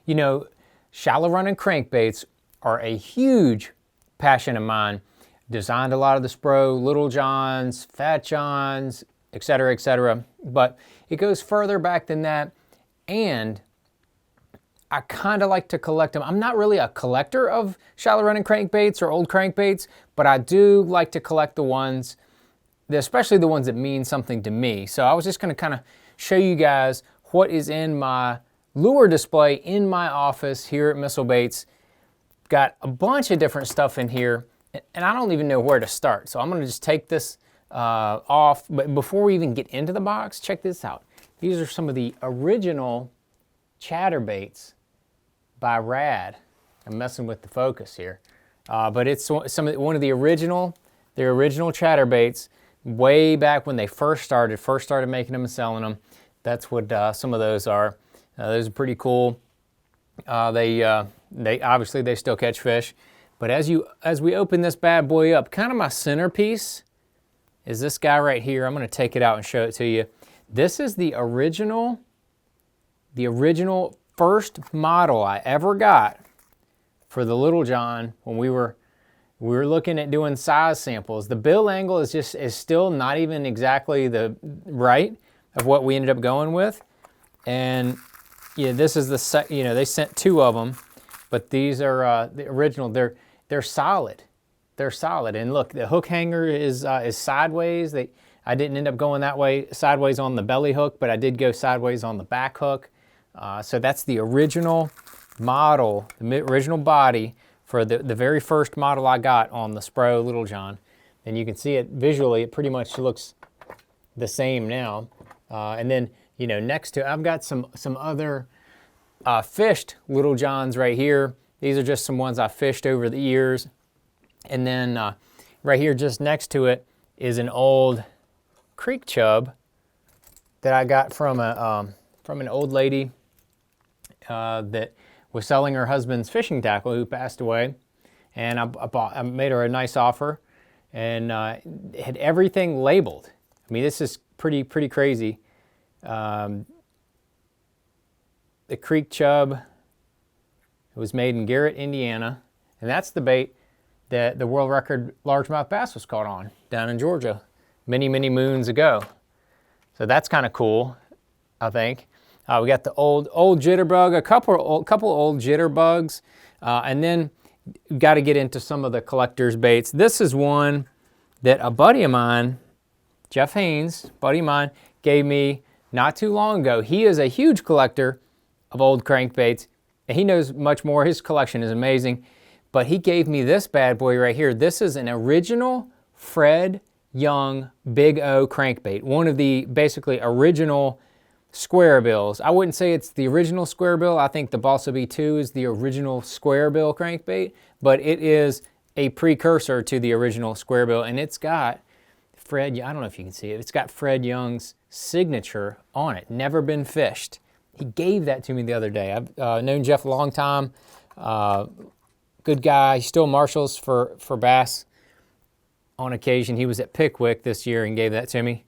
You know, shallow running crankbaits are a huge passion of mine. Designed a lot of the SPRO, Little Johns, Fat Johns, etc., etc. But it goes further back than that, and I kind of like to collect them. I'm not really a collector of shallow running crankbaits or old crankbaits, but I do like to collect the ones, especially the ones that mean something to me. So I was just going to kind of show you guys what is in my lure display in my office here at Missile Baits. Got a bunch of different stuff in here, and I don't even know where to start. So I'm going to just take this off. But before we even get into the box, check this out. These are some of the original chatterbaits by Rad. I'm messing with the focus here, but it's one of the original chatterbaits way back when they first started making them and selling them. That's what some of those are. Those are pretty cool. They obviously they still catch fish, but as we open this bad boy up, kind of my centerpiece is this guy right here. I'm going to take it out and show it to you. This is the original first model I ever got for the Little John when we were looking at doing size samples. The bill angle is still not even exactly the right of what we ended up going with. And yeah, this is the they sent 2 of them, but these are the original. They're solid. They're solid. And look, the hook hanger is sideways. I didn't end up going that way sideways on the belly hook, but I did go sideways on the back hook. So that's the original model, the original body for the very first model I got on the SPRO Little John. And you can see it visually, it pretty much looks the same now. And then, next to it, I've got some other fished Little Johns right here. These are just some ones I fished over the years. And then right here just next to it is an old creek chub that I got from an old lady that was selling her husband's fishing tackle who passed away. And I made her a nice offer, and had everything labeled. I mean, this is pretty crazy. The creek chub, it was made in Garrett, Indiana, and that's the bait that the world record largemouth bass was caught on down in Georgia many moons ago. So that's kind of cool, I think. We got the old jitterbug, a couple old jitterbugs, and then got to get into some of the collector's baits. This is one that a buddy of mine, Jeff Haynes, buddy of mine, gave me not too long ago. He is a huge collector of old crankbaits, and he knows much more. His collection is amazing, but he gave me this bad boy right here. This is an original Fred Young Big O crankbait, one of the basically original square bills. I wouldn't say it's the original square bill. I think the Balsa B2 is the original square bill crankbait, but it is a precursor to the original square bill, and it's got Fred, I don't know if you can see it, it's got Fred Young's signature on it, never been fished. He gave that to me the other day. I've known Jeff a long time, good guy. He still marshals for bass on occasion. He was at Pickwick this year and gave that to me.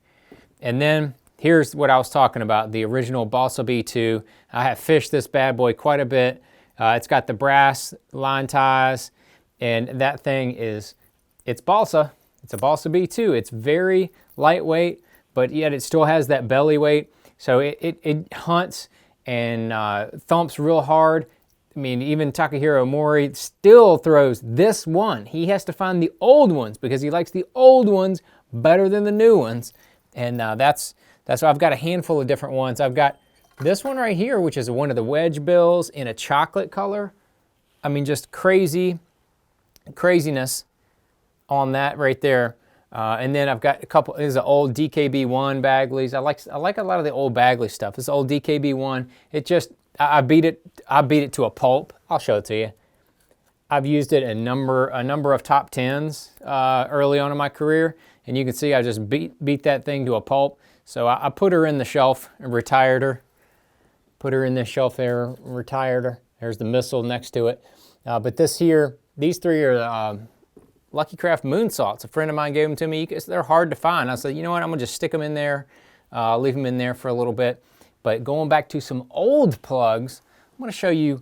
And then here's what I was talking about, the original Balsa B2. I have fished this bad boy quite a bit. It's got the brass line ties, and that thing it's Balsa. It's a Balsa B2. It's very lightweight, but yet it still has that belly weight. So it hunts and thumps real hard. I mean, even Takahiro Mori still throws this one. He has to find the old ones because he likes the old ones better than the new ones. And that's why I've got a handful of different ones. I've got this one right here, which is one of the wedge bills in a chocolate color. I mean, just craziness on that right there. And then I've got a couple, this is an old DKB1 Bagleys. I like a lot of the old Bagley stuff. This old DKB1, it just, I beat it to a pulp. I'll show it to you. I've used it in a number of top 10s early on in my career, and you can see I just beat that thing to a pulp. So I put her in the shelf and retired her. Put her in this shelf there, retired her. There's the missile next to it. But this here, these three are Lucky Craft moon salts. A friend of mine gave them to me. They're hard to find. I said, you know what, I'm gonna just stick them in there, leave them in there for a little bit. But going back to some old plugs, I'm going to show you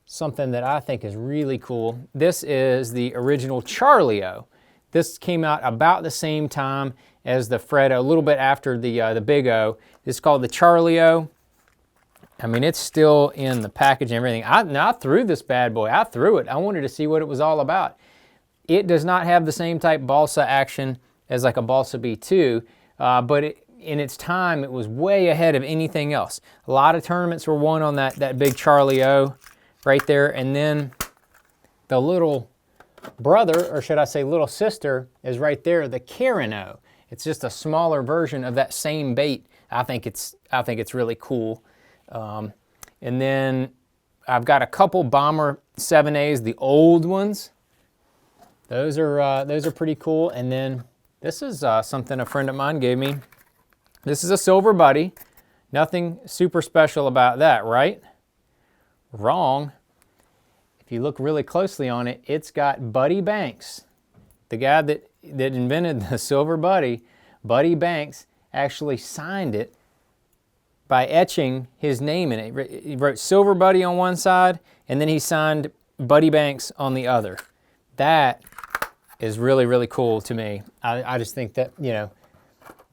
something that I think is really cool. This is the original Charlio. This came out about the same time as the Freddo, a little bit after the Big O. It's called the Charlio. I mean, it's still in the package and everything. I threw this bad boy. I threw it. I wanted to see what it was all about. It does not have the same type balsa action as like a Balsa B2, but in its time, it was way ahead of anything else. A lot of tournaments were won on that big Charlio right there, and then the little brother, or should I say little sister, is right there, the Carino. It's just a smaller version of that same bait. I think it's really cool. And then I've got a couple Bomber 7As, the old ones. Those are pretty cool. And then this is something a friend of mine gave me. This is a Silver Buddy. Nothing super special about that, right? Wrong. If you look really closely on it, it's got Buddy Banks. The guy that invented the Silver Buddy, Buddy Banks, actually signed it by etching his name in it. He wrote Silver Buddy on one side, and then he signed Buddy Banks on the other. That is really, really cool to me. I just think that, you know,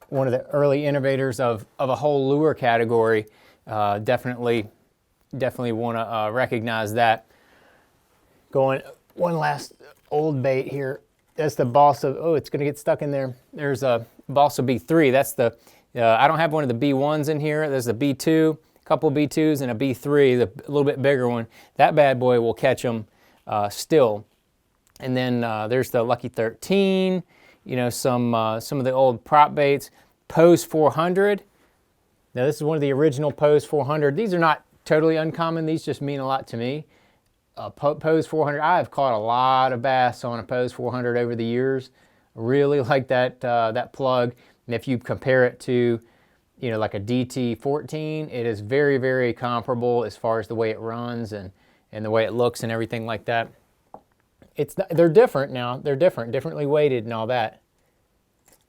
one of the early innovators of a whole lure category, definitely want to recognize that. Going one last old bait here. That's the Balsa. Oh, it's going to get stuck in there. There's a Balsa B3. That's the. I don't have one of the B1s in here. There's the B2, a couple B2s, and a B3, the a little bit bigger one. That bad boy will catch them still. And then there's the Lucky 13. You know, some of the old prop baits. Pose 400. Now this is one of the original Pose 400. These are not totally uncommon. These just mean a lot to me. Pose 400. I have caught a lot of bass on a Pose 400 over the years. Really like that plug. And if you compare it to, you know, like a DT 14, it is very, very comparable as far as the way it runs and the way it looks and everything like that. They're different now. They're differently weighted and all that.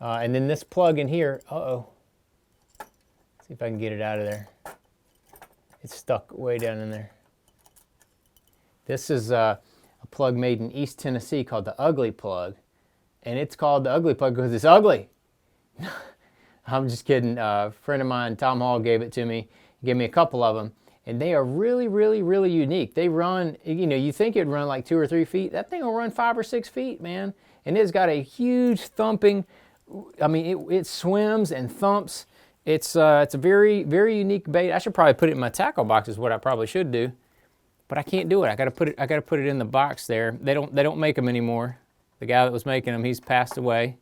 And then this plug in here. Uh-oh. See if I can get it out of there. It's stuck way down in there. This is a plug made in East Tennessee called the Ugly Plug. And it's called the Ugly Plug because it's ugly. I'm just kidding. A friend of mine, Tom Hall, gave it to me. He gave me a couple of them. And they are really, really, really unique. They run, you know, you think it'd run like 2 or 3 feet. That thing will run 5 or 6 feet, man. And it's got a huge thumping, I mean, it swims and thumps. It's a very, very unique bait. I should probably put it in my tackle box is what I probably should do. But I can't do it. I gotta put it in the box there. They don't make them anymore. The guy that was making them, he's passed away.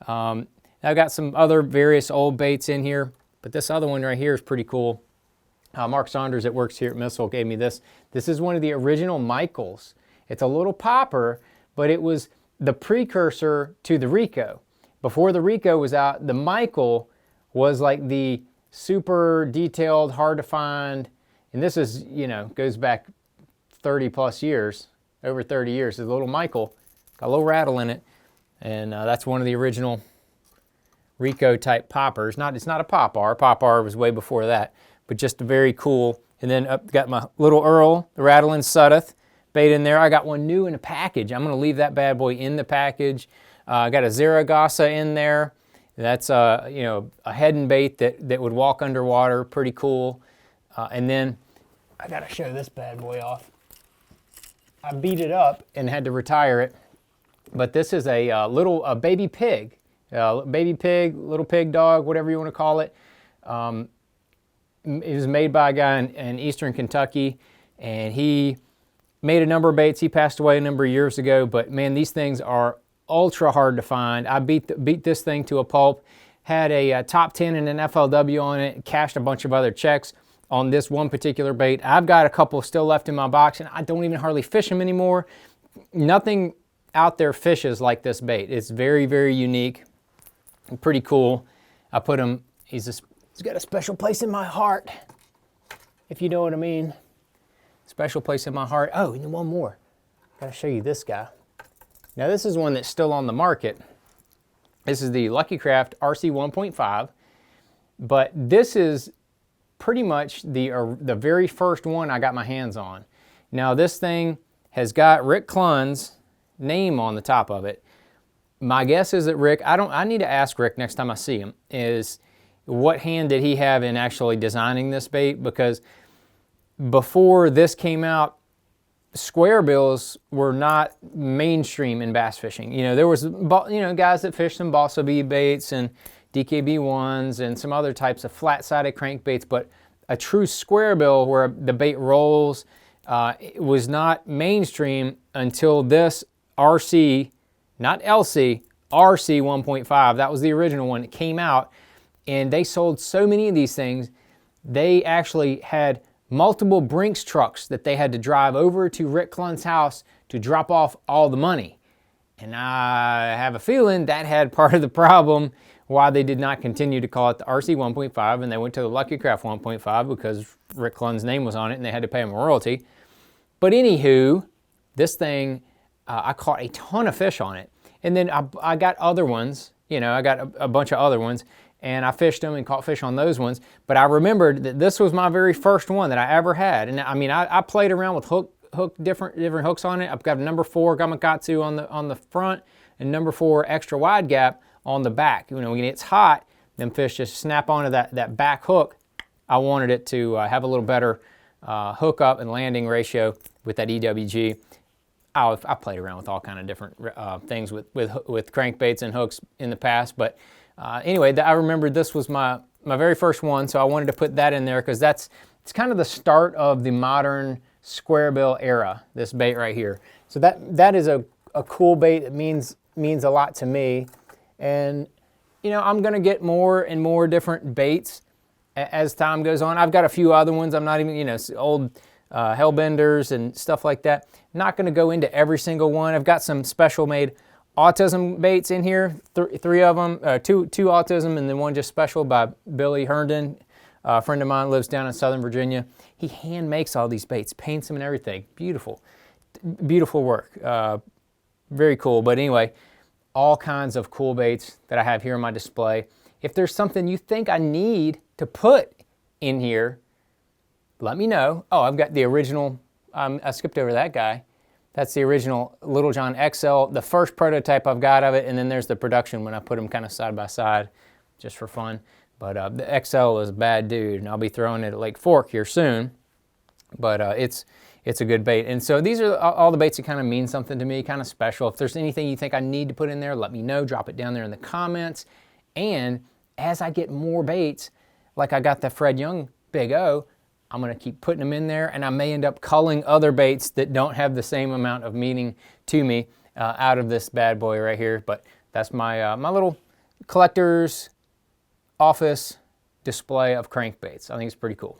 I've got some other various old baits in here, but this other one right here is pretty cool. Mark Saunders that works here at Missile gave me this. This is one of the original Michaels. It's a little popper, but it was the precursor to the Rico. Before the Rico was out, the Michael was like the super detailed, hard to find, and this is, you know, goes back 30 plus years, over 30 years. It's a little Michael, got a little rattle in it, and that's one of the original Rico type poppers. It's not a Pop-R. Pop-R was way before that, but just very cool. And then got my little Earl, the Rattling Sudduth bait in there. I got one new in a package. I'm going to leave that bad boy in the package. I got a Zaragoza in there. That's you know, a head bait that would walk underwater. Pretty cool. And then I got to show this bad boy off. I beat it up and had to retire it. But this is a little baby pig. Baby pig, little pig dog, whatever you want to call it. It was made by a guy in Eastern Kentucky, and he made a number of baits. He passed away a number of years ago, but man, these things are ultra hard to find. I beat this thing to a pulp, had a top 10 and an FLW on it, cashed a bunch of other checks on this one particular bait. I've got a couple still left in my box, and I don't even hardly fish them anymore. Nothing out there fishes like this bait. It's very, very unique and pretty cool. I put him, he's got a special place in my heart, if you know what I mean. Special place in my heart. Oh, and one more. Gotta show you this guy. Now this is one that's still on the market. This is the Lucky Craft RC 1.5, but this is pretty much the very first one I got my hands on. Now this thing has got Rick Clunn's name on the top of it. My guess is that Rick, I need to ask Rick next time I see him, is what hand did he have in actually designing this bait? Because before this came out, square bills were not mainstream in bass fishing. You know, there was, guys that fished some balsa bee baits and DKB1s and some other types of flat-sided crankbaits, but a true square bill where the bait rolls it was not mainstream until this RC, not LC, RC 1.5. That was the original one. It came out, and they sold so many of these things, they actually had multiple Brinks trucks that they had to drive over to Rick Clunn's house to drop off all the money. And I have a feeling that had part of the problem why they did not continue to call it the RC 1.5, and they went to the Lucky Craft 1.5 because Rick Clunn's name was on it and they had to pay him a royalty. But anywho, this thing, I caught a ton of fish on it. And then I got other ones, I got a bunch of other ones, and I fished them and caught fish on those ones. But I remembered that this was my very first one that I ever had. And I mean, I played around with different hooks on it. I've got a number 4 Gamakatsu on the front and number 4 extra wide gap on the back. When it's hot, them fish just snap onto that back hook. I wanted it to have a little better hook up and landing ratio with that EWG. I played around with all kind of different things with crankbaits and hooks in the past, but anyway, I remembered this was my very first one, so I wanted to put that in there because it's kind of the start of the modern square bill era, this bait right here. So that is a cool bait. It means a lot to me, and I'm gonna get more and more different baits as time goes on. I've got a few other ones. I'm not even, old hellbenders and stuff like that. Not going to go into every single one. I've got some special made autism baits in here, 3 of them, two autism and then one just special by Billy Herndon. A friend of mine lives down in Southern Virginia. He hand makes all these baits, paints them and everything. Beautiful, beautiful work. Very cool. But anyway, all kinds of cool baits that I have here on my display. If there's something you think I need to put in here, let me know. Oh, I've got the original, I skipped over that guy. That's the original Little John XL, the first prototype I've got of it, and then there's the production when I put them kind of side by side, just for fun. But the XL is a bad dude, and I'll be throwing it at Lake Fork here soon. But it's a good bait. And so these are all the baits that kind of mean something to me, kind of special. If there's anything you think I need to put in there, let me know. Drop it down there in the comments. And as I get more baits, like I got the Fred Young Big O, I'm going to keep putting them in there, and I may end up culling other baits that don't have the same amount of meaning to me out of this bad boy right here. But that's my little collector's office display of crankbaits. I think it's pretty cool.